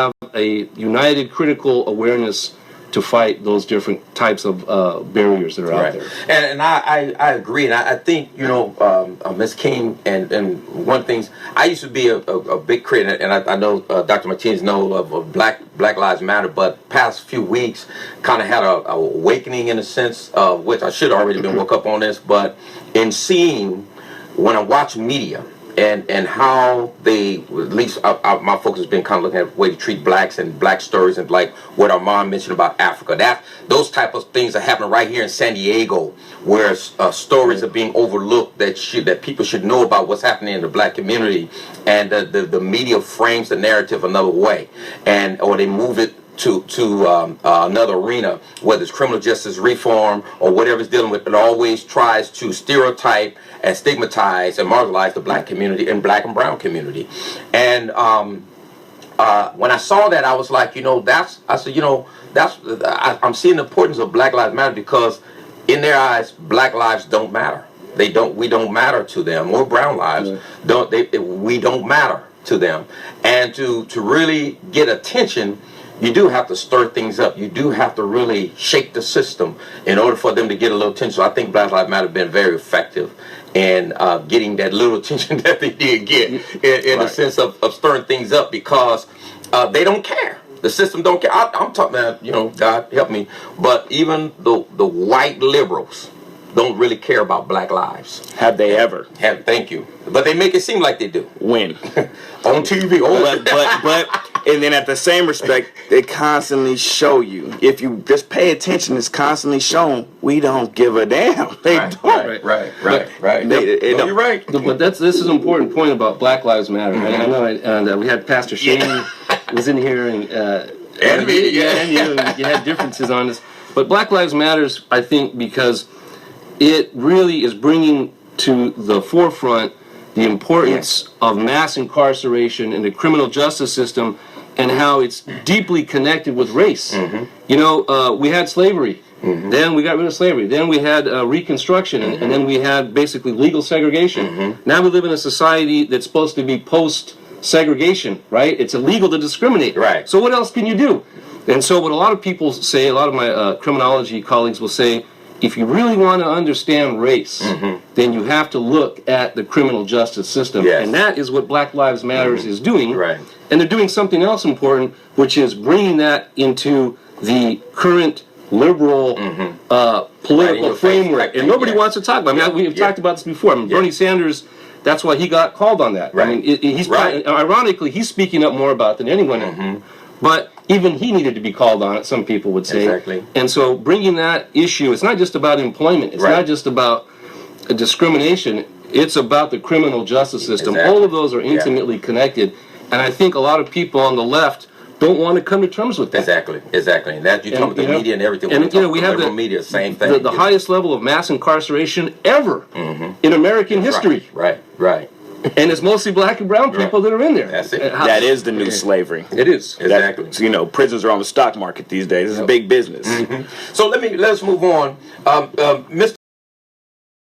have a united critical awareness to fight those different types of barriers that are out there. And I agree, and I think, you know, Ms. King, and one thing, I used to be a big critic, and I know Dr. Martinez knows of Black Lives Matter, but past few weeks kind of had a awakening in a sense, of which I should have already been woke up on this, but in seeing, when I watch media, and how they, at least my focus has been kind of looking at the way to treat blacks and black stories, and like what our mom mentioned about Africa. Those type of things are happening right here in San Diego, where stories are being overlooked that people should know about what's happening in the black community, and the media frames the narrative another way, or they move it to another arena, whether it's criminal justice reform or whatever it's dealing with. It always tries to stereotype and stigmatize and marginalize the black community and black and brown community. And when I saw that, I was like, you know, I'm seeing the importance of Black Lives Matter, because in their eyes, black lives don't matter. We don't matter to them, or brown lives we don't matter to them. And to really get attention, you do have to stir things up. You do have to really shake the system in order for them to get a little attention. So I think Black Lives Matter have been very effective in getting that little attention that they did get, in a sense of stirring things up, because they don't care. The system don't care. I'm talking about, you know, God help me, but even the white liberals don't really care about black lives. Have they ever? Thank you. But they make it seem like they do. When? On TV. But and then at the same respect, they constantly show you. If you just pay attention, it's constantly shown we don't give a damn. They don't. Right. You're right. But this is an important point about Black Lives Matter. I know we had Pastor Shane was in here, and me, you had differences on this. But Black Lives Matters, I think, because it really is bringing to the forefront the importance of mass incarceration in the criminal justice system, and how it's deeply connected with race. You know, we had slavery, then we got rid of slavery, then we had Reconstruction, and then we had basically legal segregation. Now we live in a society that's supposed to be post-segregation, right? It's illegal to discriminate. Right. So what else can you do? And so what a lot of people say, a lot of my criminology colleagues will say, if you really want to understand race, then you have to look at the criminal justice system. And that is what Black Lives Matters is doing. And they're doing something else important, which is bringing that into the current liberal political framework. And nobody wants to talk about it. I mean, we've talked about this before. I mean, Bernie Sanders, that's why he got called on that. I mean, he's ironically, he's speaking up more about it than anyone. But even he needed to be called on it, some people would say. Exactly. And so bringing that issue, it's not just about employment. It's not just about discrimination. It's about the criminal justice system. All of those are intimately connected. And I think a lot of people on the left don't want to come to terms with that. Exactly. And that, you talk about the media and everything. And you know, we have the media, same thing. The highest level of mass incarceration ever in American history. Right. And it's mostly black and brown people that are in there. That's it. That is the new slavery. It is. Exactly. So, you know, prisons are on the stock market these days. It's a big business. So let's move on. Mr.